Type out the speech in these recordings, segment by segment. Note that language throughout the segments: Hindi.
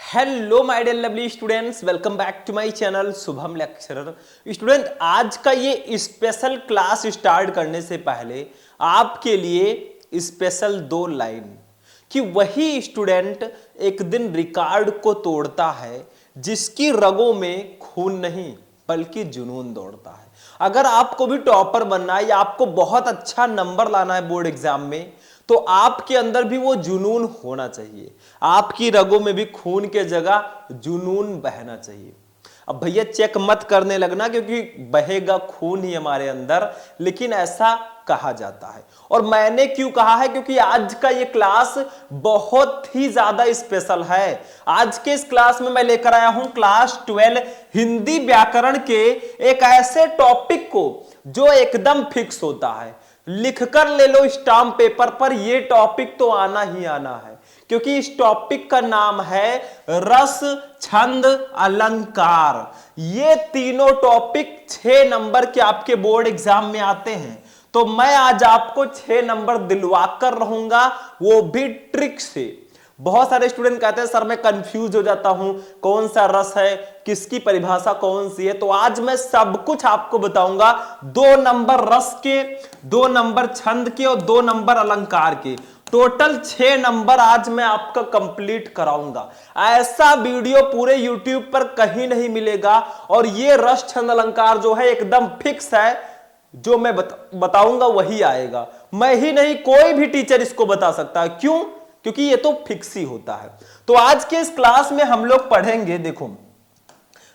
Hello my dear lovely students, welcome back to my channel Shubham lecturer. Student, आज का ये स्पेशल क्लास स्टार्ट करने से पहले आपके लिए स्पेशल 2 लाइन कि वही स्टूडेंट एक दिन रिकॉर्ड को तोड़ता है जिसकी रगों में खून नहीं बल्कि जुनून दौड़ता है। अगर आपको भी टॉपर बनना है या आपको बहुत अच्छा नंबर लाना है बोर्ड एग्जाम में, तो आपके अंदर भी वो जुनून होना चाहिए। आपकी रगों में भी खून के जगह जुनून बहना चाहिए। अब भैया चेक मत करने लगना, क्योंकि बहेगा खून ही हमारे अंदर, लेकिन ऐसा कहा जाता है। और मैंने क्यों कहा है, क्योंकि आज का ये क्लास बहुत ही ज्यादा स्पेशल है। आज के इस क्लास में मैं लेकर आया हूं क्लास 12 हिंदी व्याकरण के एक ऐसे टॉपिक को जो एकदम फिक्स होता है। लिखकर ले लो स्टाम्प पेपर पर, यह टॉपिक तो आना ही आना है, क्योंकि इस टॉपिक का नाम है रस, छंद, अलंकार। ये तीनों टॉपिक 6 नंबर के आपके बोर्ड एग्जाम में आते हैं। तो मैं आज आपको 6 नंबर दिलवाकर रहूंगा, वो भी ट्रिक से। बहुत सारे स्टूडेंट कहते हैं सर मैं कंफ्यूज हो जाता हूं, कौन सा रस है, किसकी परिभाषा कौन सी है। तो आज मैं सब कुछ आपको बताऊंगा। 2 नंबर रस के, 2 नंबर छंद के और 2 नंबर अलंकार के, टोटल 6 नंबर आज मैं आपका कंप्लीट कराऊंगा। ऐसा वीडियो पूरे YouTube पर कहीं नहीं मिलेगा। और ये रस, छंद, अलंकार जो है एकदम फिक्स है, जो मैं बताऊंगा वही आएगा। मैं ही नहीं, कोई भी टीचर इसको बता सकता है। क्यों? क्योंकि ये तो फिक्स ही होता है। तो आज के इस क्लास में हम लोग पढ़ेंगे, देखो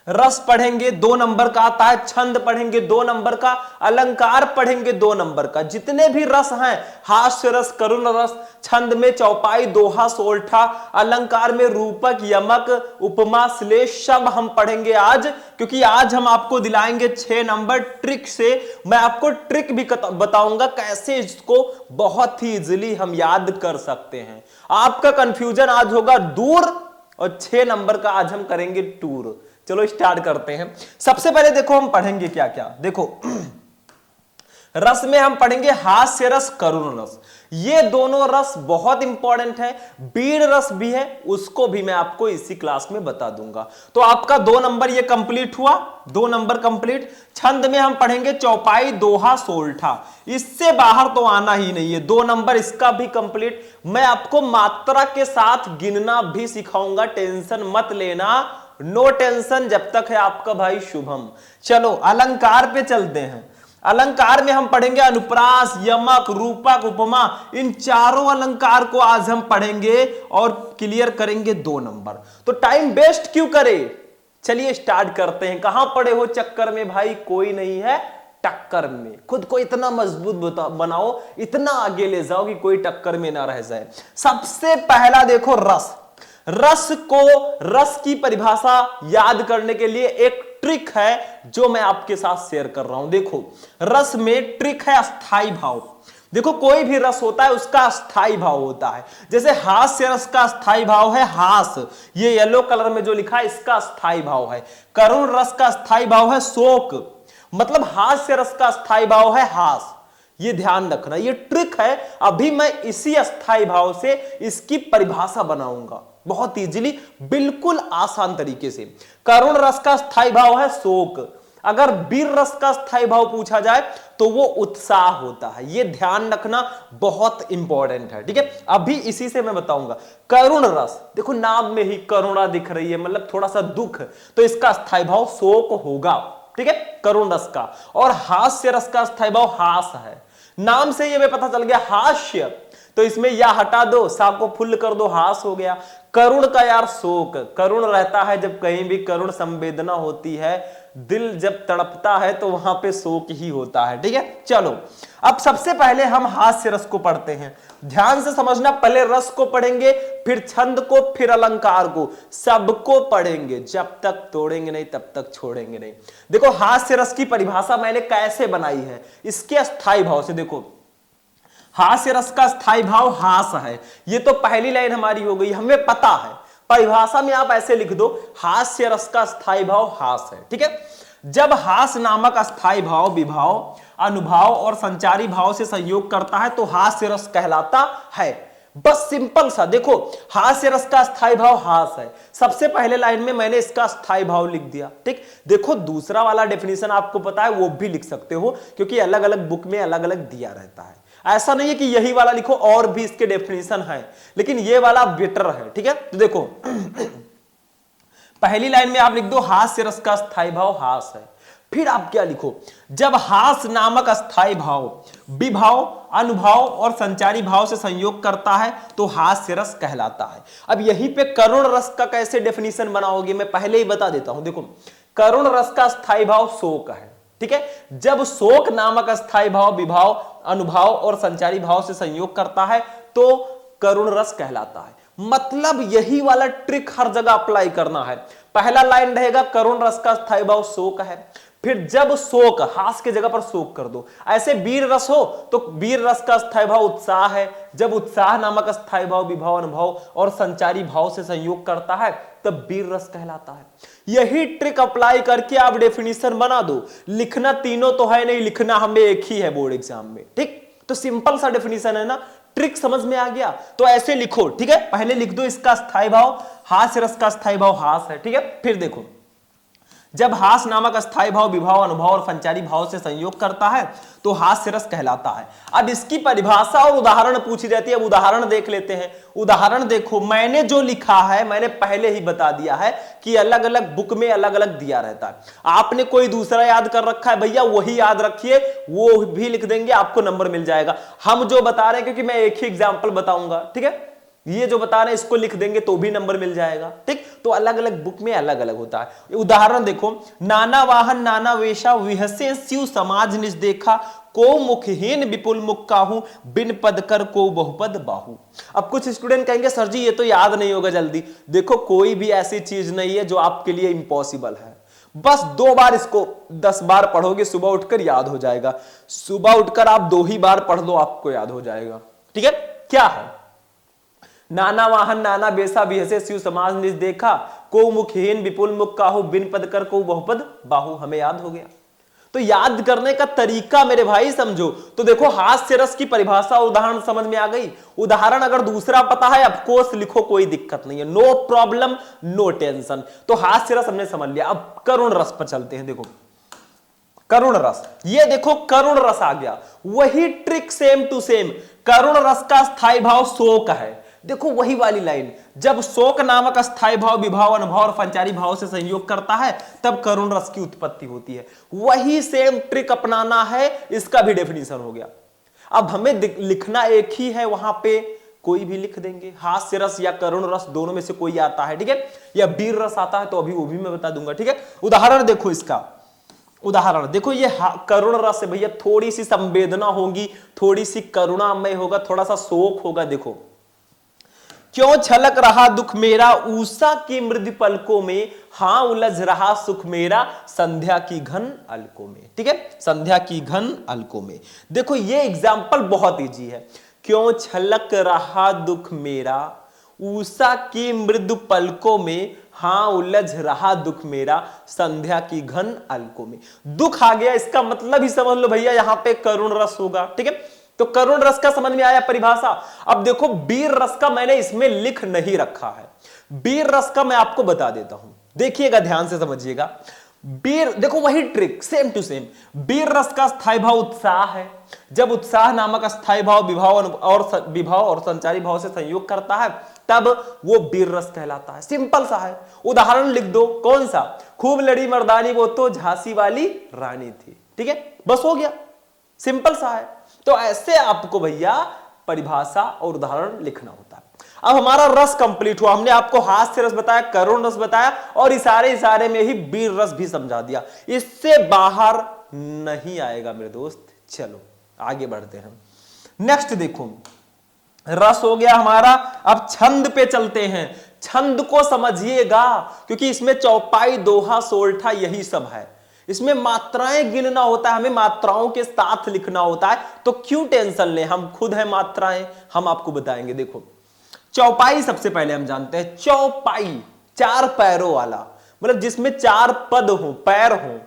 रस पढ़ेंगे 2 नंबर का आता है, छंद पढ़ेंगे 2 नंबर का, अलंकार पढ़ेंगे 2 नंबर का। जितने भी रस हैं, हास्य रस, करुण रस, छंद में चौपाई, दोहा, सोलठा, अलंकार में रूपक, यमक, उपमा, श्लेष, सब हम पढ़ेंगे आज। क्योंकि आज हम आपको दिलाएंगे 6 नंबर ट्रिक से। मैं आपको ट्रिक भी बताऊंगा कैसे इसको बहुत ही इजीली हम याद कर सकते हैं। आपका कंफ्यूजन आज होगा दूर, और 6 नंबर का आज हम करेंगे टूर। चलो स्टार्ट करते हैं। सबसे पहले देखो हम पढ़ेंगे क्या क्या। देखो रस में हम पढ़ेंगे हास्य रस, करुण रस। ये दोनों रस बहुत इंपॉर्टेंट है। बीड़ रस भी है, उसको भी मैं आपको इसी क्लास में बता दूंगा। तो आपका 2 नंबर ये कंप्लीट हुआ, 2 नंबर कंप्लीट। छंद में हम पढ़ेंगे चौपाई, दोहा, सोलठा। इससे बाहर तो आना ही नहीं है। 2 नंबर इसका भी कंप्लीट। मैं आपको मात्रा के साथ गिनना भी सिखाऊंगा, टेंशन मत लेना, नो टेंशन जब तक है आपका भाई शुभम। चलो अलंकार पे चलते हैं। अलंकार में हम पढ़ेंगे अनुप्रास, यमक, रूपक, उपमा। इन चारों अलंकार को आज हम पढ़ेंगे और क्लियर करेंगे 2 नंबर। तो टाइम वेस्ट क्यों करें, चलिए स्टार्ट करते हैं। कहां पड़े हो चक्कर में भाई, कोई नहीं है टक्कर में। खुद को इतना मजबूत बनाओ, इतना आगे ले जाओ कि कोई टक्कर में ना रह जाए। सबसे पहला देखो रस। रस को, रस की परिभाषा याद करने के लिए एक ट्रिक है जो मैं आपके साथ शेयर कर रहा हूं। देखो रस में ट्रिक है अस्थाई भाव। देखो कोई भी रस होता है उसका अस्थाई भाव होता है। जैसे हास्य रस का अस्थाई भाव है हास, ये येलो कलर में जो लिखा है इसका अस्थाई भाव है। करुण रस का अस्थाई भाव है शोक, मतलब हास्य रस का अस्थाई भाव है हास। ये ध्यान रखना, ये ट्रिक है। अभी मैं इसी अस्थाई भाव से इसकी परिभाषा बनाऊंगा बहुत इजीली, बिल्कुल आसान तरीके से। करुण रस का स्थायी भाव है शोक। अगर वीर रस का स्थायी भाव पूछा जाए तो वो उत्साह होता है। ये ध्यान रखना, बहुत इंपॉर्टेंट है। ठीक है, अभी इसी से मैं बताऊंगा। करुण रस, देखो नाम में ही करुणा दिख रही है, मतलब थोड़ा सा दुख, तो इसका स्थायी भाव शोक होगा। ठीक है, करुण रस का। और हास्य रस का स्थायी भाव हास है। नाम से ये पता चल गया हास्य, तो इसमें या हटा दो, सा को फुल कर दो, हास हो गया। करुण का यार शोक, करुण रहता है जब कहीं भी करुण संवेदना होती है, दिल जब तड़पता है तो वहां पे शोक ही होता है। ठीक है, चलो अब सबसे पहले हम हास्य रस को पढ़ते हैं। ध्यान से समझना, पहले रस को पढ़ेंगे, फिर छंद को, फिर अलंकार को, सबको पढ़ेंगे। जब तक तोड़ेंगे नहीं तब तक छोड़ेंगे नहीं। देखो हास्य रस की परिभाषा मैंने कैसे बनाई है, इसके अस्थाई भाव से। देखो हास्य रस का स्थायी भाव हास है, ये तो पहली लाइन हमारी हो गई, हमें पता है। परिभाषा में आप ऐसे लिख दो, हास्य रस का स्थायी भाव हास है। ठीक है, जब हास नामक अस्थाई भाव विभाव, अनुभाव और संचारी भाव से संयोग करता है तो हास्य रस कहलाता है। बस सिंपल सा देखो, हास्य रस का स्थायी भाव हास है, सबसे पहले लाइन में मैंने इसका स्थायी भाव लिख दिया। ठीक, देखो दूसरा वाला डेफिनेशन आपको पता है वो भी लिख सकते हो, क्योंकि अलग अलग बुक में अलग अलग दिया रहता है। ऐसा नहीं है कि यही वाला लिखो, और भी इसके डेफिनेशन है, लेकिन ये वाला बेटर है। ठीक है, तो देखो पहली लाइन में आप लिख दो हास्य रस का स्थायी भाव हास है। फिर आप क्या लिखो, जब हास नामक स्थायी भाव विभाव, अनुभाव और संचारी भाव से संयोग करता है तो हास्य रस कहलाता है। अब यहीं पे करुण रस का कैसे डेफिनेशन बनाओगे, मैं पहले ही बता देता हूं। देखो करुण रस का स्थायी भाव शोक है। ठीक है, जब शोक नामक स्थायी भाव विभाव, अनुभाव और संचारी भाव से संयोग करता है तो करुण रस कहलाता है। मतलब यही वाला ट्रिक हर जगह अप्लाई करना है। पहला लाइन रहेगा करुण रस का स्थायी भाव शोक है, फिर जब शोक, हास के जगह पर शोक कर दो। ऐसे वीर रस हो तो वीर रस का स्थायी भाव उत्साह है, जब उत्साह नामक स्थायी भाव विभाव, अनुभव और संचारी भाव से संयोग करता है तब वीर रस कहलाता है। यही ट्रिक अप्लाई करके आप डेफिनेशन बना दो। लिखना तीनों तो है नहीं, लिखना हमें एक ही है बोर्ड एग्जाम में। ठीक, तो सिंपल सा डेफिनेशन है ना, ट्रिक समझ में आ गया। तो ऐसे लिखो, ठीक है, पहले लिख दो इसका स्थायी भाव, हास्य रस का स्थायी भाव हास है। ठीक है, फिर देखो जब हास नामक स्थायी भाव विभाव, अनुभव और संचारी भाव से संयोग करता है तो हास्य रस कहलाता है। अब इसकी परिभाषा और उदाहरण पूछी जाती है। अब उदाहरण देख लेते हैं। उदाहरण देखो, मैंने जो लिखा है मैंने पहले ही बता दिया है कि अलग अलग बुक में अलग अलग दिया रहता है। आपने कोई दूसरा याद कर रखा है, भैया वही याद रखिए, वो भी लिख देंगे, आपको नंबर मिल जाएगा। हम जो बता रहे हैं, क्योंकि मैं एक ही एग्जाम्पल बताऊंगा, ठीक है, ये जो बता रहे हैं इसको लिख देंगे तो भी नंबर मिल जाएगा। ठीक, तो अलग अलग बुक में अलग अलग होता है। उदाहरण देखो, नाना वाहन नाना वेशा विहसे स्यु समाज निज देखा, को मुखहीन विपुल मुख काहू, बिन पद कर को बहुपद बाहू। अब कुछ स्टूडेंट कहेंगे सर जी ये तो याद नहीं होगा जल्दी। देखो कोई भी ऐसी चीज नहीं है जो आपके लिए इम्पॉसिबल है। बस 2 बार इसको 10 बार पढ़ोगे, सुबह उठकर याद हो जाएगा। सुबह उठकर आप 2 ही बार पढ़ लो, आपको याद हो जाएगा। ठीक है, क्या है, नाना वाहन नाना बेसा बिहसे स्यु समाज निज देखा, को मुखहीन विपुल मुख काहू, बिन पद कर को बहुपद बाहू। हमें याद हो गया। तो याद करने का तरीका मेरे भाई समझो। तो देखो हास्य रस की परिभाषा और उदाहरण समझ में आ गई। उदाहरण अगर दूसरा पता है ऑफकोर्स लिखो, कोई दिक्कत नहीं है, नो प्रॉब्लम नो टेंशन। तो हास्य रस हमने समझ लिया। अब करुण रस पर चलते हैं। देखो करुण रस, ये देखो करुण रस आ गया। वही ट्रिक सेम टू सेम। करुण रस का स्थायी भाव शोक है। देखो वही वाली लाइन, जब शोक नामक स्थायी भाव विभाव, अनुभव और संचारी भाव से संयोग करता है तब करुण रस की उत्पत्ति होती है। वही सेम ट्रिक अपनाना है, इसका भी डेफिनेशन हो गया। अब हमें लिखना एक ही है, वहां पे कोई भी लिख देंगे। हास्य रस या करुण रस दोनों में से कोई आता है, ठीक है, या वीर रस आता है तो अभी वो भी मैं बता दूंगा। ठीक है, उदाहरण देखो इसका। उदाहरण देखो, ये करुण रस है भैया, थोड़ी सी संवेदना होगी, थोड़ी सी करुणामय होगा, थोड़ा सा शोक होगा। देखो, क्यों छलक रहा दुख मेरा उषा की मृदु पलकों में, हां उलझ रहा सुख मेरा संध्या की घन अलकों में। ठीक है, संध्या की घन अलकों में। देखो ये एग्जाम्पल बहुत इजी है। क्यों छलक रहा दुख मेरा उषा की मृदु पलकों में, हां उलझ रहा दुख मेरा संध्या की घन अलकों में। दुख आ गया, इसका मतलब ही समझ लो भैया यहां पे करुण रस होगा। ठीक है, तो करुण रस का समझ में आया परिभाषा। अब देखो वीर रस का मैंने इसमें लिख नहीं रखा है, वीर रस का मैं आपको बता देता हूं, देखिएगा ध्यान से समझिएगा। वीर, देखो वही ट्रिक सेम टू सेम। वीर रस का स्थायी भाव उत्साह है। जब उत्साह नामक स्थायी भाव विभाव और संचारी भाव से संयोग करता है तब वो वीर रस कहलाता है। सिंपल सा है। उदाहरण लिख दो, कौन सा, खूब लड़ी मर्दानी वो तो झांसी वाली रानी थी। ठीक है, बस हो गया, सिंपल सा है। तो ऐसे आपको भैया परिभाषा और उदाहरण लिखना होता है। अब हमारा रस कंप्लीट हुआ। हमने आपको हास्य रस बताया, करुण रस बताया और इशारे में ही वीर रस भी समझा दिया। इससे बाहर नहीं आएगा मेरे दोस्त। चलो आगे बढ़ते हैं। नेक्स्ट देखो, रस हो गया हमारा। अब छंद पे चलते हैं। छंद को समझिएगा क्योंकि इसमें चौपाई, दोहा, सोल्ठा यही सब है। इसमें मात्राएं गिनना होता है, हमें मात्राओं के साथ लिखना होता है। तो क्यों टेंशन लें, हम खुद है मात्राएं, हम आपको बताएंगे। देखो चौपाई सबसे पहले हम जानते हैं। चौपाई 4 पैरों वाला, मतलब जिसमें 4 पद हो, पैर हो।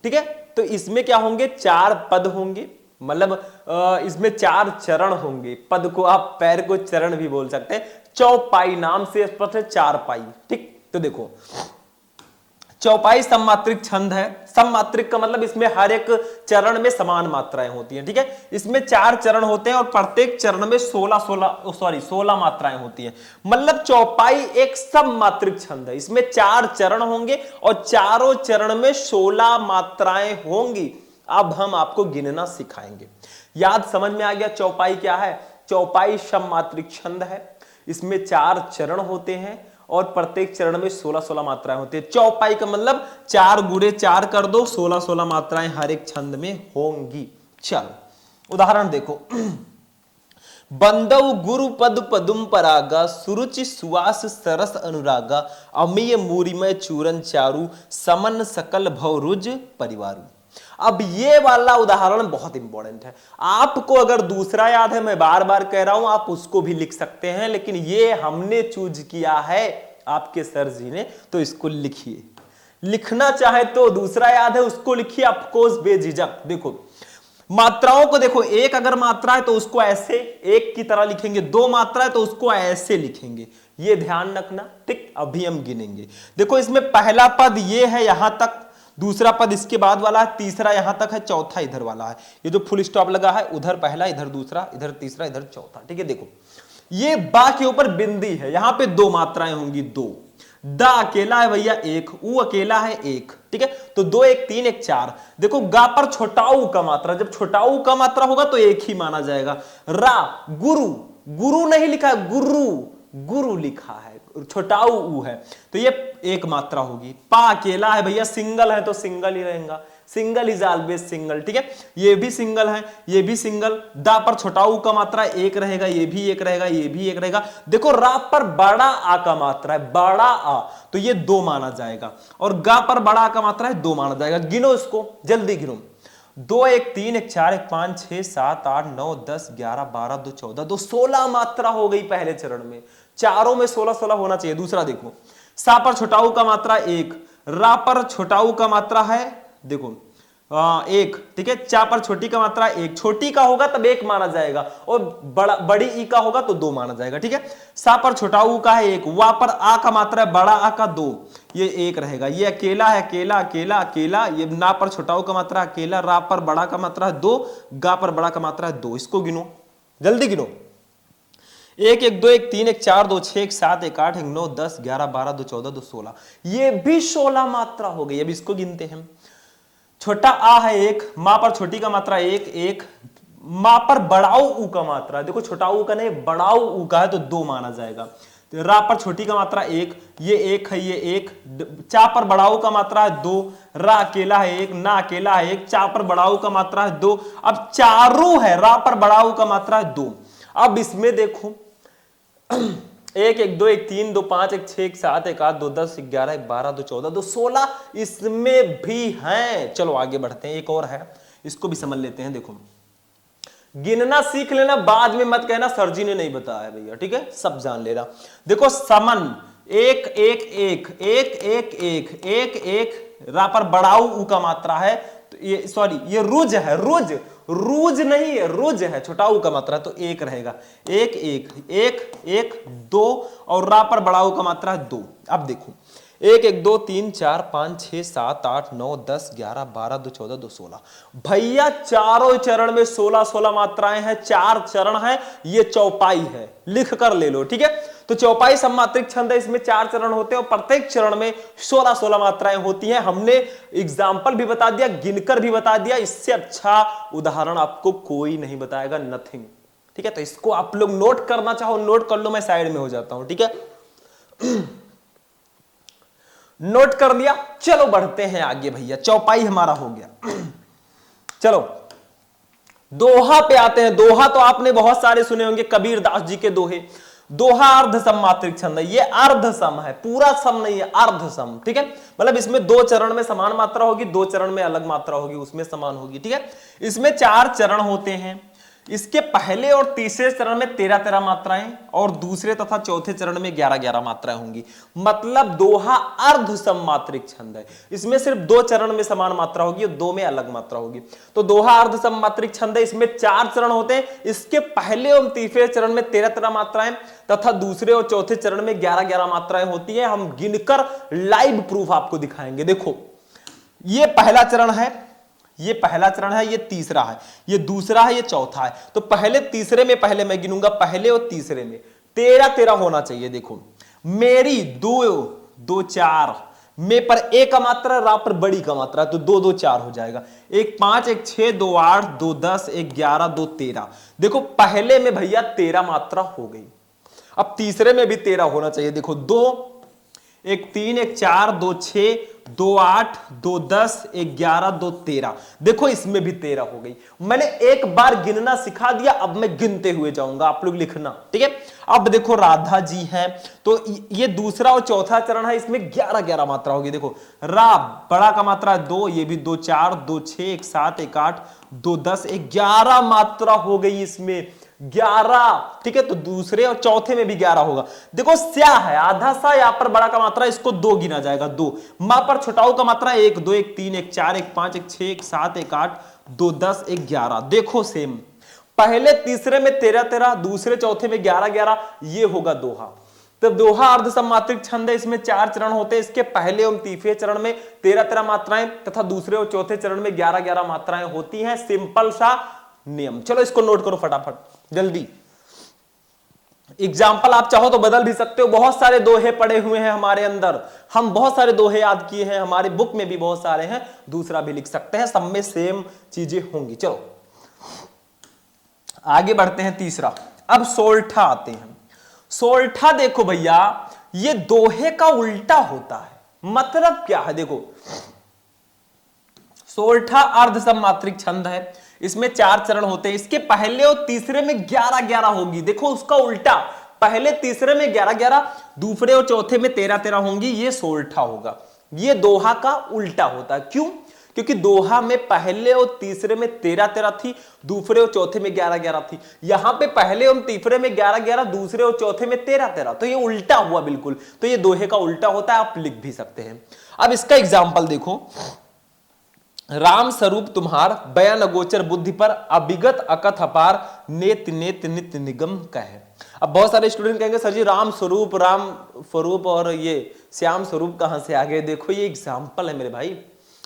ठीक है, तो इसमें क्या होंगे, 4 पद होंगे। मतलब इसमें 4 चरण होंगे। पद को आप पैर को चरण भी बोल सकते हैं। चौपाई नाम से स्पष्ट है, 4 पाई। ठीक, तो देखो चौपाई सममात्रिक छंद है। सममात्रिक का मतलब इसमें हर एक चरण में समान मात्राएं होती हैं। ठीक है, इसमें 4 चरण होते हैं और प्रत्येक चरण में 16 मात्राएं होती हैं। मतलब चौपाई एक सममात्रिक छंद है। इसमें 4 चरण होंगे और चारों चरण में 16 मात्राएं होंगी। अब हम आपको गिनना सिखाएंगे। याद समझ में आ गया चौपाई क्या है? चौपाई सममात्रिक छंद है। इसमें 4 चरण होते हैं और प्रत्येक चरण में 16 मात्राएं होती है। चौपाई का मतलब 4 गुणे 4 कर दो, 16 मात्राएं हर एक छंद में होंगी। चलो उदाहरण देखो। बंदव गुरु पद पदुम परागा, सुरुचि सुवास सरस अनुरागा, अमीय मूरिमय चूरन चारु, समन सकल भवरुज परिवारु। अब ये वाला उदाहरण बहुत इंपॉर्टेंट है। आपको अगर दूसरा याद है, मैं बार बार कह रहा हूं, आप उसको भी लिख सकते हैं, लेकिन ये हमने चूज किया है आपके सर जी ने, तो इसको लिखिए। लिखना चाहे तो दूसरा याद है उसको लिखिए, ऑफकोर्स बेझिझक। देखो मात्राओं को देखो, एक अगर मात्रा है तो उसको ऐसे एक की तरह लिखेंगे, 2 मात्रा है तो उसको ऐसे लिखेंगे, ये ध्यान रखना। ठीक, अभी हम गिनेंगे। देखो इसमें पहला पद ये है यहां तक, दूसरा पद इसके बाद वाला है, तीसरा यहां तक है, चौथा इधर वाला है। ये जो फुल स्टॉप लगा है, उधर पहला, इधर दूसरा, इधर तीसरा, इधर चौथा। ठीक है, देखो ये बा के ऊपर बिंदी है, यहां पे 2 मात्राएं होंगी, 2। दा अकेला है भैया 1, ऊ अकेला है 1। ठीक है, तो 2 1 3 1 4। देखो गा पर छोटा ऊ का मात्रा, जब छोटा ऊ का मात्रा होगा तो 1 ही माना जाएगा। रा गुरु, गुरु नहीं लिखा है, गुरु, गुरु लिखा है, छोटा ऊ है, तो ये 1 मात्रा होगी। पा अकेला है भैया, सिंगल है तो सिंगल ही रहेगा, सिंगल इज ऑलवेज सिंगल। ठीक है, ये भी सिंगल है, ये भी सिंगल। दा पर छोटा ऊ का मात्रा 1 रहेगा, ये भी 1 रहेगा, ये भी 1 रहेगा। देखो रा पर बड़ा आ का मात्रा है, बड़ा आ, तो ये 2 माना जाएगा, और गा पर बड़ा आ का मात्रा है 2 माना जाएगा। गिनो इसको, जल्दी गिनो। 2 1 3 1 4 1 5 6 7 8 9 10 11 12 2 14 2 16 मात्रा हो गई पहले चरण में। चारों में 16 होना चाहिए। दूसरा देखो, सा पर छोटाऊ का मात्रा 1, रा पर छोटाऊ का मात्रा है देखो 1। ठीक है, चा पर छोटी का मात्रा 1, छोटी का होगा तब 1 माना जाएगा, और बड़ी ई का होगा तो 2 माना जाएगा। ठीक है, सा पर छोटाऊ का है 1, वा पर आ का मात्रा है बड़ा आ का 2, ये 1 रहेगा। ये अकेला है, अकेला अकेला अकेला। ये ना पर छोटाऊ का मात्रा अकेला, रा पर बड़ा का मात्रा है 2, गा पर बड़ा का मात्रा है 2। इसको गिनो, जल्दी गिनो। 1 1 2 1 3 1 4 2 6 1 7 1 8 1 9 10 11 12 2 14 2 16, ये भी 16 मात्रा हो गई। अब इसको गिनते हैं। छोटा आ है 1, मां पर छोटी का मात्रा 1 1, मां पर बड़ाऊ ऊ का मात्रा, देखो छोटा ऊ का नहीं बड़ाऊ ऊ का है तो 2 माना जाएगा। तो रा पर छोटी का मात्रा 1, ये 1 है, ये 1। चा पर बड़ाऊ का मात्रा है 2, रा अकेला है 1, ना अकेला है 1, चा पर बड़ाऊ का मात्रा है 2। अब चारू है, रा पर बड़ाऊ का मात्रा है 2। अब इसमें देखो 1 1 2 1 3 2 5 1 6 1 7 1 8 2 10 11 1 12 2 14 2 16 इसमें भी हैं। चलो आगे बढ़ते हैं, एक और है, इसको भी समझ लेते हैं। देखो गिनना सीख लेना, बाद में मत कहना सर जी ने नहीं बताया भैया। ठीक है, सब जान लेना। देखो समन 1 1 1 1 1 1 1 1, रा पर बड़ाऊ ऊ का मात्रा है तो ये सॉरी ये रुज है, रुज रूज नहीं है, रुज है, छोटा ऊ का मात्रा तो 1 रहेगा। 1 1 1 1 2, और रा पर बड़ा ऊ का मात्रा है 2। अब देखो 1 1 2 3 4 5 6 7 8 9 10 11 12 2 14 2 16, भैया चारों चरण में 16 मात्राएं हैं, 4 चरण है, ये चौपाई है, लिख कर ले लो। ठीक है, तो चौपाई सममात्रिक छंद है, इसमें 4 चरण होते हैं और प्रत्येक चरण में 16 मात्राएं होती हैं। हमने एग्जाम्पल भी बता दिया, गिनकर भी बता दिया, इससे अच्छा उदाहरण आपको कोई नहीं बताएगा, नथिंग। ठीक है, तो इसको आप लोग नोट करना चाहो नोट कर लो, मैं साइड में हो जाता हूं। ठीक है, नोट कर लिया। चलो बढ़ते हैं आगे भैया, चौपाई हमारा हो गया। चलो दोहा पे आते हैं। दोहा तो आपने बहुत सारे सुने होंगे, कबीर दास जी के दोहे। दोहा अर्ध सम मात्रिक छंद है, ये अर्ध सम है, पूरा सम नहीं है, अर्ध सम। ठीक है, मतलब इसमें 2 चरण में समान मात्रा होगी, 2 चरण में अलग मात्रा होगी, उसमें समान होगी। ठीक है, इसमें 4 चरण होते हैं। इसके पहले और तीसरे चरण में 13-13 मात्राएं और दूसरे तथा चौथे चरण में 11-11 मात्राएं होंगी। मतलब दोहा अर्ध सममात्रिक छंद है। इसमें सिर्फ 2 चरण में समान मात्रा होगी और 2 में अलग मात्रा होगी। तो दोहा अर्ध सममात्रिक छंद है, इसमें 4 चरण होते हैं। इसके पहले और तीसरे चरण में 13-13 मात्राएं तथा दूसरे और चौथे चरण में 11-11 मात्राएं होती है। हम गिनकर लाइव प्रूफ आपको दिखाएंगे। देखो, ये पहला चरण है, ये पहला चरण है, ये तीसरा है, ये दूसरा है, ये चौथा है। तो पहले तीसरे में पहले मैं गिनूंगा, पहले और तीसरे में 13-13 होना चाहिए। देखो, मेरी 2 4 में पर एक का मात्रा, रा पर बड़ी का मात्रा, तो 2 2 4 हो जाएगा। 1 5 1 6 2 8 2 10 1 11 2 13। देखो, पहले में भैया 13 मात्रा हो गई। अब तीसरे में भी 13 होना चाहिए। देखो, 2 1 3 1 4 2 6 2 8 2 10 1 11 2 13। देखो, इसमें भी 13 हो गई। मैंने एक बार गिनना सिखा दिया, अब मैं गिनते हुए जाऊंगा, आप लोग लिखना, ठीक है। अब देखो, राधा जी हैं, तो ये दूसरा और चौथा चरण है, इसमें 11-11 मात्रा होगी। देखो, रा बड़ा का मात्रा 2, ये भी 2 4 2 6 1 7 1 8 2 10 1 11 मात्रा हो गई इसमें, 11, ठीक है। तो दूसरे और चौथे में भी 11 होगा। देखो, स्या है, आधा सा, यहां पर बड़ा का मात्रा, इसको 2 गिना जाएगा, 2। मां पर छोटाऊ का मात्रा 1 2 1 3 1 4 1 5 1 6 1 7 1 8 2 10 1 11। देखो, सेम, पहले तीसरे में 13-13, दूसरे चौथे में 11-11, ये होगा दोहा। तब दोहा अर्ध सममात्रिक छंद है, इसमें 4 चरण होते हैं। इसके पहले और तीसरे चरण में 13-13 मात्राएं तथा दूसरे और चौथे चरण में 11-11 मात्राएं होती हैं। सिंपल सा नियम। चलो, इसको नोट करो फटाफट जल्दी। एग्जाम्पल आप चाहो तो बदल भी सकते हो, बहुत सारे दोहे पड़े हुए हैं हमारे अंदर, हम बहुत सारे दोहे याद किए हैं, हमारी बुक में भी बहुत सारे हैं, दूसरा भी लिख सकते हैं, सब में सेम चीजें होंगी। चलो आगे बढ़ते हैं। तीसरा, अब सोरठा आते हैं। सोरठा देखो भैया, ये दोहे का उल्टा होता है। मतलब क्या है? देखो, सोरठा अर्ध सममात्रिक छंद है, इसमें 4 चरण होते हैं। इसके पहले और तीसरे में 11-11 होगी। देखो, उसका उल्टा, पहले तीसरे में 11-11, दूसरे और चौथे में 13-13 होंगी। ये सोरठा होगा। ये दोहा का उल्टा होता है। क्यों? क्योंकि दोहा में पहले और तीसरे में 13-13 थी, दूसरे और चौथे में 11-11 थी। यहां पे पहले और तीसरे में 11-11, दूसरे और चौथे में 13-13। तो ये उल्टा हुआ बिल्कुल। तो ये दोहे का उल्टा होता है, आप लिख भी सकते हैं। अब इसका एग्जाम्पल देखो, राम स्वरूप तुम्हार, बयान अगोचर बुद्धि पर, अभिगत अकथ अपार, नेत नेत नित निगम कहे। अब बहुत सारे स्टूडेंट कहेंगे सर जी, राम स्वरूप और ये श्याम स्वरूप कहां से आ गए? देखो, ये एग्जाम्पल है मेरे भाई।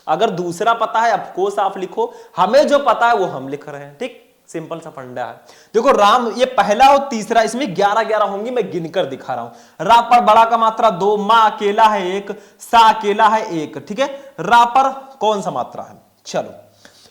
अगर दूसरा पता है ऑफकोर्स आप लिखो, हमें जो पता है वो हम लिख रहे हैं, ठीक। सिंपल सा फंडा है। देखो, राम, ये पहला और तीसरा, इसमें 11-11 होंगी, मैं गिनकर दिखा रहा हूं। रा पर बड़ा का मात्रा 2, मां अकेला है 1, सा अकेला है 1, ठीक है। रा पर कौन सा मात्रा है? चलो,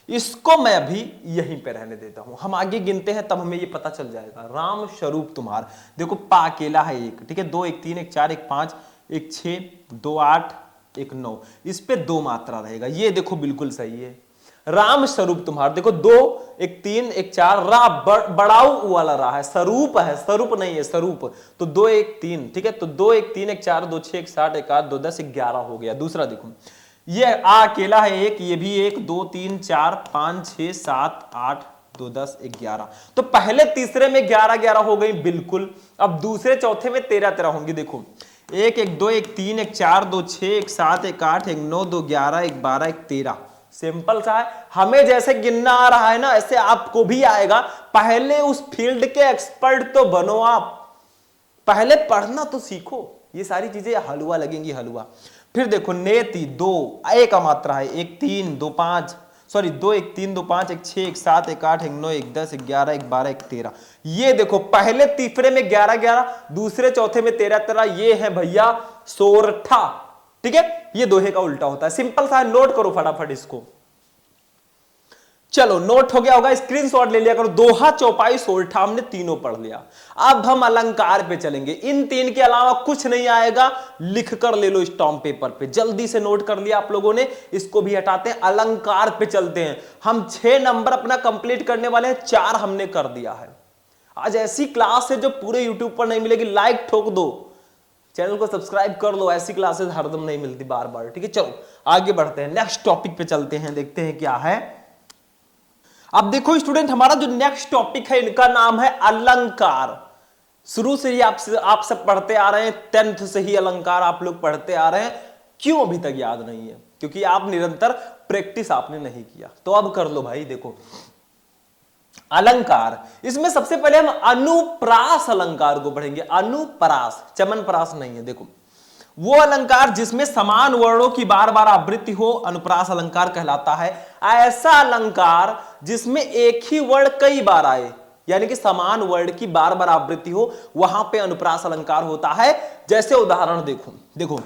इसको मैं अभी यहीं पे रहने देता हूं, हम आगे गिनते हैं तब हमें ये पता चल जाएगा। राम स्वरूप तुम्हार, देखो, पा अकेला है 1, ठीक है। 2 1 3 1 4 1 5 1 6 2 8 1 9, इस पे 2 मात्रा रहेगा। ये देखो, बिल्कुल सही है। राम स्वरूप तुम्हार, देखो, 2 1 3 1 4, रा बड़ाऊ वाला रा है, स्वरूप है, स्वरूप नहीं है, स्वरूप। तो 2 1 3, ठीक है। तो 2 1 3 1 4 2 6 1 7 1 8 2 10 1 11 हो गया। दूसरा देखो, ये आ अकेला है 1, ये भी 1 2 3 4 5 6 7 8 2 10 1 11। तो पहले तीसरे में 11-11 हो गई बिल्कुल। अब दूसरे चौथे में 13-13 होंगी। देखो, 1 1 2 1 3 1 4 2 6 1 7 1 8 1 9 2 11 1 12 1 13। सिंपल सा है। हमें जैसे गिनना आ रहा है ना, ऐसे आपको भी आएगा। पहले उस फील्ड के एक्सपर्ट तो बनो आप, पहले पढ़ना तो सीखो। ये सारी चीजें हलवा लगेंगी, हलवा। फिर देखो, नेति 2, ए का मात्रा है 1 3 2 5, सॉरी 2 1 3 2 5 1 6 1 7 1 8 1 9 1 10 1 11 1 12 1 13। ये देखो, पहले तीसरे में 11-11, दूसरे चौथे में 13-13। ये है भैया सोरठा, ठीक है। ये दोहे का उल्टा होता है। सिंपल सा है, नोट करो फटाफट इसको। चलो, नोट हो गया होगा, स्क्रीनशॉट ले लिया करो। दोहा, चौपाई, सोरठा हमने तीनों पढ़ लिया। अब हम अलंकार पे चलेंगे। इन 3 के अलावा कुछ नहीं आएगा, लिख कर ले लो स्टॉम्प पेपर पे। जल्दी से नोट कर लिया आप लोगों ने, इसको भी हटाते हैं, अलंकार पे चलते हैं। हम 6 नंबर अपना कंप्लीट करने वाले हैं, 4 हमने कर दिया है। आज ऐसी क्लास है जो पूरे यूट्यूब पर नहीं मिलेगी। लाइक ठोक दो, चैनल को सब्सक्राइब कर लो, ऐसी क्लासेस हरदम नहीं मिलती बार बार, ठीक है। चलो आगे बढ़ते हैं, नेक्स्ट टॉपिक पे चलते हैं, देखते हैं क्या है। अब देखो स्टूडेंट, हमारा जो नेक्स्ट टॉपिक है इनका नाम है अलंकार। शुरू से ही आप सब पढ़ते आ रहे हैं, 10th से ही अलंकार आप लोग पढ़ते आ रहे हैं। क्यों अभी तक याद नहीं है? क्योंकि आप निरंतर प्रैक्टिस आपने नहीं किया। तो अब कर लो भाई। देखो अलंकार, इसमें सबसे पहले हम अनुप्रास अलंकार को पढ़ेंगे। अनुप्रास, चमनप्रास नहीं है। देखो वो अलंकार जिसमें समान वर्णों की बार बार आवृत्ति हो, अनुप्रास अलंकार कहलाता है। ऐसा अलंकार जिसमें एक ही वर्ण कई बार आए, यानी कि समान वर्ण की बार बार आवृत्ति हो, वहां पे अनुप्रास अलंकार होता है। जैसे उदाहरण देखो, देखो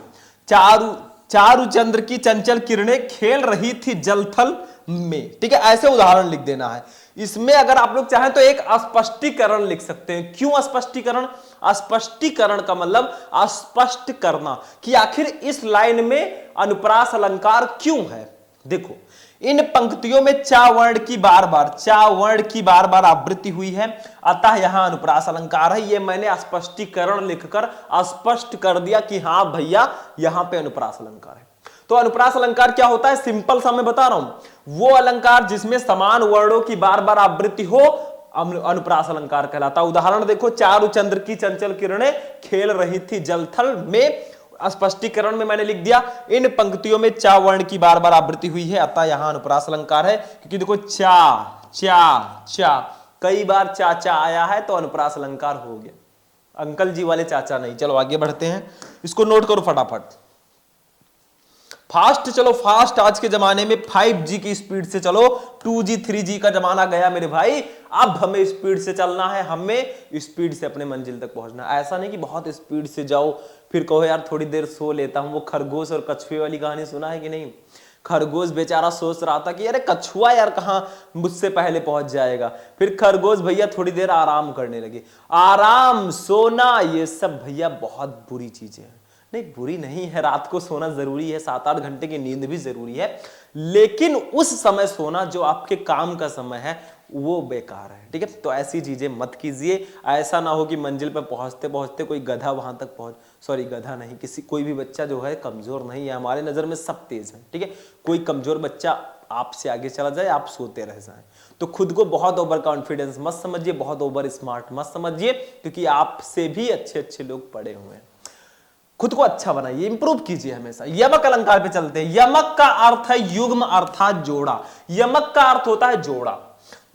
चारु चंद्र की चंचल किरणें खेल रही थी जलथल में। ठीक है, ऐसे उदाहरण लिख देना है। इसमें अगर आप लोग चाहें तो एक स्पष्टीकरण लिख सकते हैं। क्यों स्पष्टीकरण? स्पष्टीकरण का मतलब स्पष्ट करना कि आखिर इस लाइन में अनुप्रास अलंकार क्यों है। देखो इन पंक्तियों में चा वर्ण की बार बार आवृत्ति हुई है, अतः यहां अनुप्रास अलंकार है। ये मैंने स्पष्टीकरण लिखकर स्पष्ट कर दिया कि हां भैया यहां पे अनुप्रास अलंकार है। तो अनुप्रास अलंकार क्या होता है? सिंपल सा मैं बता रहा हूं। वो अलंकार जिसमें समान वर्णों की बार बार आवृत्ति हो, अनुप्रास अलंकार कहलाता है। उदाहरण देखो, चारु चंद्र की चंचल किरणें खेल रही थी जलथल में। स्पष्टीकरण में मैंने लिख दिया इन पंक्तियों में चा वर्ण की बार बार आवृत्ति हुई है, अतः यहां अनुप्रास अलंकार है। क्योंकि देखो चा चा चा कई बार चाचा आया है, तो अनुप्रास अलंकार हो गया। अंकल जी वाले चाचा नहीं। चलो आगे बढ़ते हैं, इसको नोट करो फटाफट। फास्ट चलो, फास्ट। आज के जमाने में 5G की स्पीड से चलो, 2G 3G का जमाना गया मेरे भाई। अब हमें स्पीड से चलना है, हमें स्पीड से अपने मंजिल तक पहुंचना। ऐसा नहीं कि बहुत स्पीड से जाओ फिर कहो यार थोड़ी देर सो लेता हूं। वो खरगोश और कछुए वाली कहानी सुना है कि नहीं? खरगोश बेचारा सोच रहा था कि अरे कछुआ यार कहां मुझसे पहले पहुंच जाएगा। फिर खरगोश भैया थोड़ी देर आराम करने लगे। आराम, सोना, ये सब भैया बहुत बुरी चीजें हैं। नहीं, बुरी नहीं है, रात को सोना जरूरी है, 7-8 घंटे की नींद भी जरूरी है, लेकिन उस समय सोना जो आपके काम का समय है वो बेकार है। ठीक है, तो ऐसी चीजें मत कीजिए। ऐसा ना हो कि मंजिल पर पहुंचते पहुंचते कोई गधा वहां तक गधा नहीं, कोई भी बच्चा जो है कमजोर नहीं है। हमारे नजर में सब तेज है। ठीक है, कोई कमजोर बच्चा आपसे आगे चला जाए, आप सोते रह जाएं। तो खुद को बहुत ओवर कॉन्फिडेंस मत समझिए, बहुत ओवर स्मार्ट मत समझिए, क्योंकि आपसे भी अच्छे अच्छे लोग पड़े हुए हैं। खुद को अच्छा बनाइए, इंप्रूव कीजिए हमेशा। यमक अलंकार पे चलते हैं। यमक का अर्थ है युग्म अर्थात जोड़ा। यमक का अर्थ होता है जोड़ा।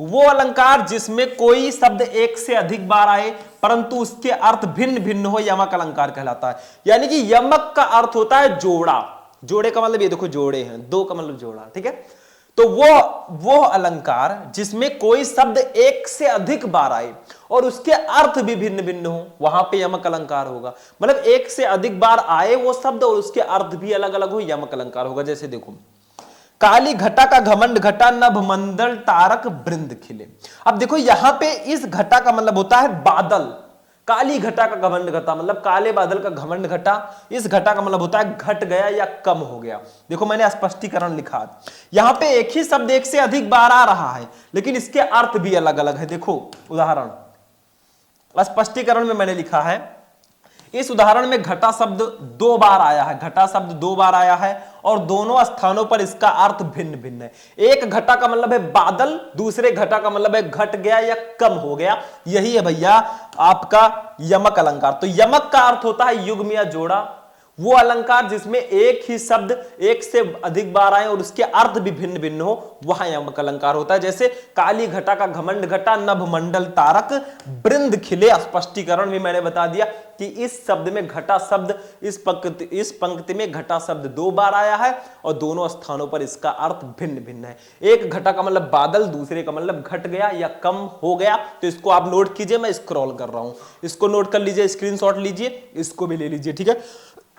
वो अलंकार जिसमें कोई शब्द एक से अधिक बार आए परंतु उसके अर्थ भिन्न भिन्न हो, यमक अलंकार कहलाता है। यानी कि यमक का अर्थ होता है जोड़ा। जोड़े का मतलब ये देखो, जोड़े हैं, दो का मतलब जोड़ा। ठीक है, तो वो अलंकार जिसमें कोई शब्द एक से अधिक बार आए और उसके अर्थ भी भिन्न भिन्न हो, वहां पे यमक अलंकार होगा। मतलब एक से अधिक बार आए वो शब्द और उसके अर्थ भी अलग अलग हो, यमक अलंकार होगा। जैसे देखो, काली घटा का घमंड घटा, नभ मंडल तारक वृंद खिले। अब देखो यहां पे इस घटा का मतलब होता है बादल। काली घटा का घमंड घटा मतलब काले बादल का घमंड घटा। इस घटा का मतलब होता है घट गया या कम हो गया। देखो मैंने स्पष्टीकरण लिखा, यहां पे एक ही शब्द एक से अधिक बार आ रहा है लेकिन इसके अर्थ भी अलग अलग है। देखो उदाहरण, स्पष्टीकरण में मैंने लिखा है, इस उदाहरण में घटा शब्द 2 बार आया है। घटा शब्द 2 बार आया है और दोनों स्थानों पर इसका अर्थ भिन्न भिन्न है। एक घटा का मतलब है बादल, दूसरे घटा का मतलब है घट गया या कम हो गया। यही है भैया आपका यमक अलंकार। तो यमक का अर्थ होता है युग्म या जोड़ा। वो अलंकार जिसमें एक ही शब्द एक से अधिक बार आए और उसके अर्थ भी भिन्न भिन्न हो, वहां यमक अलंकार होता है। जैसे काली घटा का घमंड घटा, नभ मंडल तारक वृंद खिले। स्पष्टीकरण भी मैंने बता दिया कि इस शब्द में घटा शब्द, इस पंक्ति में घटा शब्द 2 बार आया है और दोनों स्थानों पर इसका अर्थ भिन्न भिन्न है। एक घटा का मतलब बादल, दूसरे का मतलब घट गया या कम हो गया। तो इसको आप नोट कीजिए, मैं स्क्रॉल कर रहा हूं, इसको नोट कर लीजिए, स्क्रीनशॉट लीजिए, इसको भी ले लीजिए। ठीक है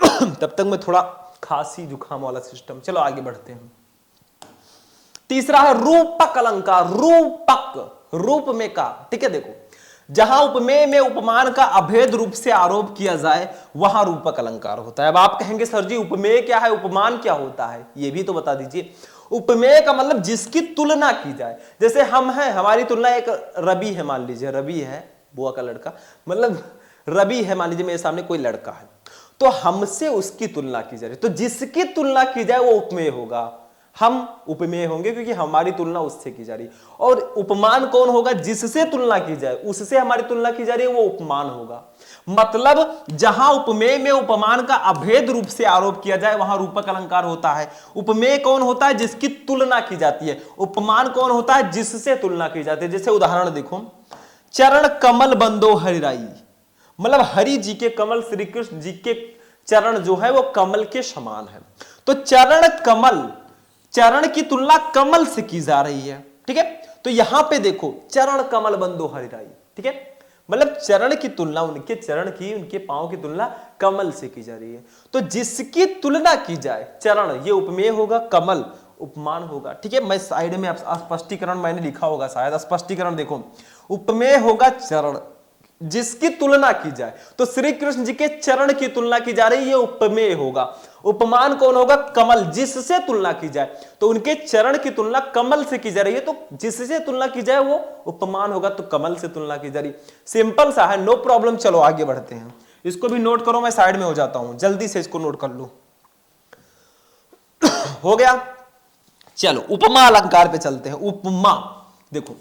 तब तक मैं थोड़ा खांसी जुकाम वाला सिस्टम। चलो आगे बढ़ते हैं। तीसरा है रूपक अलंकार। रूपक, रूप में का। ठीक है, देखो जहां उपमेय में उपमान का अभेद रूप से आरोप किया जाए वहां रूपक अलंकार होता है। अब आप कहेंगे सर जी उपमेय क्या है, उपमान क्या होता है, ये भी तो बता दीजिए। उपमेय का मतलब जिसकी तुलना की जाए। जैसे हम हैं, हमारी तुलना एक रवि है, मान लीजिए रवि है, बुआ का लड़का, मतलब रवि है, मान लीजिए मेरे सामने कोई लड़का है, तो हमसे उसकी तुलना की जा रही है, तो जिसकी तुलना की जाए वो उपमेय होगा। हम उपमेय होंगे क्योंकि हमारी तुलना उससे की जा रही है। और उपमान कौन होगा? जिससे तुलना की जाए, उससे हमारी तुलना की जा रही है, वो उपमान होगा। मतलब जहां उपमेय में उपमान का अभेद रूप से आरोप किया जाए वहां रूपक अलंकार होता है। उपमेय कौन होता है? जिसकी तुलना की जाती है। उपमान कौन होता है? जिससे तुलना की जाती है। जैसे उदाहरण देखो, चरण कमल बंदो हरिराई, मतलब हरि जी के कमल, श्री कृष्ण जी के चरण जो है वो कमल के समान है। तो चरण कमल, चरण की तुलना कमल से की जा रही है, ठीक है। तो यहां पे देखो, चरण कमल बंदो हरिराई, ठीक है, मतलब चरण की तुलना, उनके चरण की, उनके पांव की तुलना कमल से की जा रही है। तो जिसकी तुलना की जाए, चरण ये उपमेय होगा, कमल उपमान होगा, ठीक है। मैं साइड में स्पष्टीकरण मैंने लिखा होगा शायद, स्पष्टीकरण देखो, उपमेय होगा चरण, जिसकी तुलना की जाए, तो श्री कृष्ण जी के चरण की तुलना की जा रही है, उपमेय होगा। उपमान कौन होगा? कमल, जिससे तुलना की जाए, तो उनके चरण की तुलना कमल से की जा रही है, तो जिससे तुलना की जाए वो उपमान होगा, तो कमल से तुलना की जा रही। सिंपल सा है, नो प्रॉब्लम। चलो आगे बढ़ते हैं, इसको भी नोट करो, मैं साइड में हो जाता हूं, जल्दी से इसको नोट कर लो। हो गया? चलो उपमा अलंकार पे चलते हैं। उपमा देखो,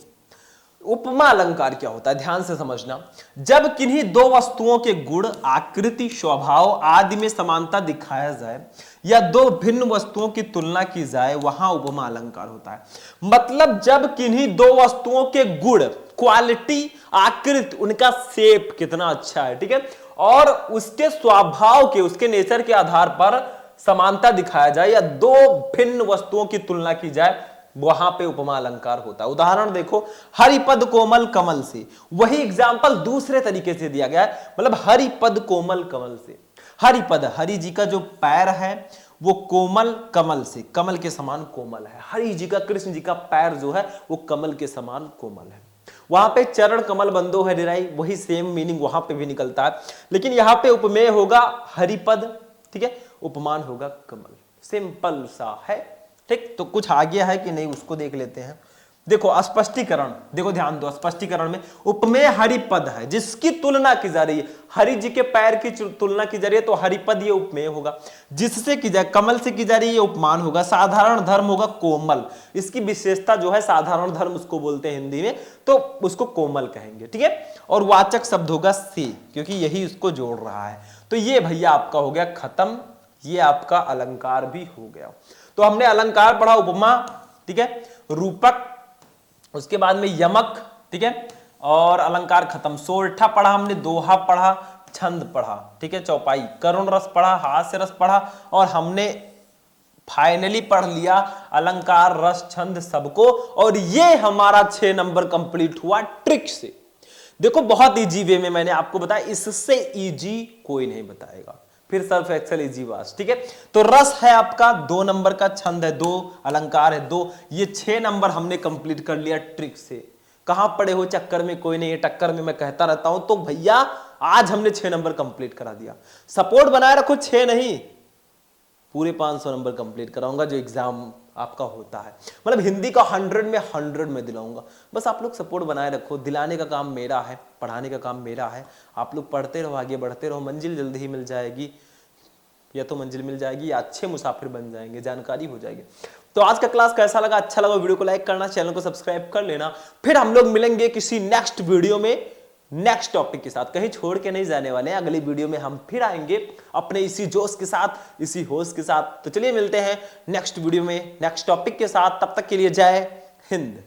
उपमा अलंकार क्या होता है, ध्यान से समझना। जब किन्हीं दो वस्तुओं के गुण, आकृति, स्वभाव आदि में समानता दिखाया जाए या दो भिन्न वस्तुओं की तुलना की जाए, वहां उपमा अलंकार होता है। मतलब जब किन्हीं दो वस्तुओं के गुण, क्वालिटी, आकृति, उनका शेप कितना अच्छा है, ठीक है, और उसके स्वभाव के, उसके नेचर के आधार पर समानता दिखाया जाए या दो भिन्न वस्तुओं की तुलना की जाए, वहां पे उपमा अलंकार होता है। उदाहरण देखो, हरिपद कोमल कमल से, वही एग्जाम्पल दूसरे तरीके से दिया गया है। मतलब हरिपद कोमल कमल से, हरिपद, हरि जी का जो पैर है वो कोमल कमल से, कमल के समान कोमल है। हरि जी का, कृष्ण जी का पैर जो है वो कमल के समान कोमल है। वहां पे चरण कमल बंदो हरिराई, वही सेम मीनिंग वहां पे भी निकलता है, लेकिन यहां पे उपमेय होगा हरिपद, ठीक है, उपमान होगा कमल। सिंपल सा है, ठीक। तो कुछ आ गया है कि नहीं उसको देख लेते हैं। देखो स्पष्टीकरण, देखो ध्यान दो, स्पष्टीकरण में उपमेय हरिपद है, जिसकी तुलना की जा रही है, हरि जी के पैर की तुलना की जा रही है, तो हरिपद ये उपमेय होगा। जिससे की जाए, कमल से की जा रही है, ये उपमान होगा। साधारण धर्म होगा कोमल, इसकी विशेषता जो है साधारण धर्म उसको बोलते हैं हिंदी में, तो उसको कोमल कहेंगे, ठीक है। और वाचक शब्द होगा से, क्योंकि यही उसको जोड़ रहा है। तो ये भैया आपका हो गया खत्म, ये आपका अलंकार भी हो गया। तो हमने अलंकार पढ़ा, उपमा, ठीक है, रूपक, उसके बाद में यमक, ठीक है, और अलंकार खत्म। सोरठा पढ़ा हमने, दोहा पढ़ा, छंद पढ़ा, ठीक है, चौपाई, करुण रस पढ़ा, हास्य रस पढ़ा, और हमने फाइनली पढ़ लिया अलंकार, रस, छंद सबको। और ये हमारा 6 नंबर कंप्लीट हुआ ट्रिक से। देखो बहुत इजी वे में मैंने आपको बताया, इससे इजी कोई नहीं बताएगा। फिर सर्फ एक्सेल इजी वास, ठीक है। तो रस है आपका 2 नंबर का, छंद है 2, अलंकार है 2, ये 6 नंबर हमने कंप्लीट कर लिया ट्रिक से। कहां पड़े हो चक्कर में, कोई नहीं है, टक्कर में मैं कहता रहता हूं। तो भैया आज हमने 6 नंबर कंप्लीट करा दिया। सपोर्ट बनाए रखो, 6 नहीं पूरे 500 नंबर कंप्लीट कराऊंगा जो एग्जाम आपका होता है। मतलब हिंदी का 100 में 100 में दिलाऊंगा। बस आप लोग सपोर्ट बनाए रखो, दिलाने का काम मेरा है, पढ़ाने का काम मेरा है। आप लोग पढ़ते रहो, आगे बढ़ते रहो, मंजिल जल्दी ही मिल जाएगी, या तो मंजिल मिल जाएगी या अच्छे मुसाफिर बन जाएंगे, जानकारी हो जाएगी। तो आज का क्लास कैसा लगा? अच्छा लगा वीडियो को लाइक करना, चैनल को सब्सक्राइब कर लेना। फिर हम लोग मिलेंगे किसी नेक्स्ट वीडियो में, नेक्स्ट टॉपिक के साथ। कहीं छोड़ के नहीं जाने वाले हैं, अगली वीडियो में हम फिर आएंगे अपने इसी जोश के साथ, इसी होश के साथ। तो चलिए मिलते हैं नेक्स्ट वीडियो में नेक्स्ट टॉपिक के साथ। तब तक के लिए जय हिंद।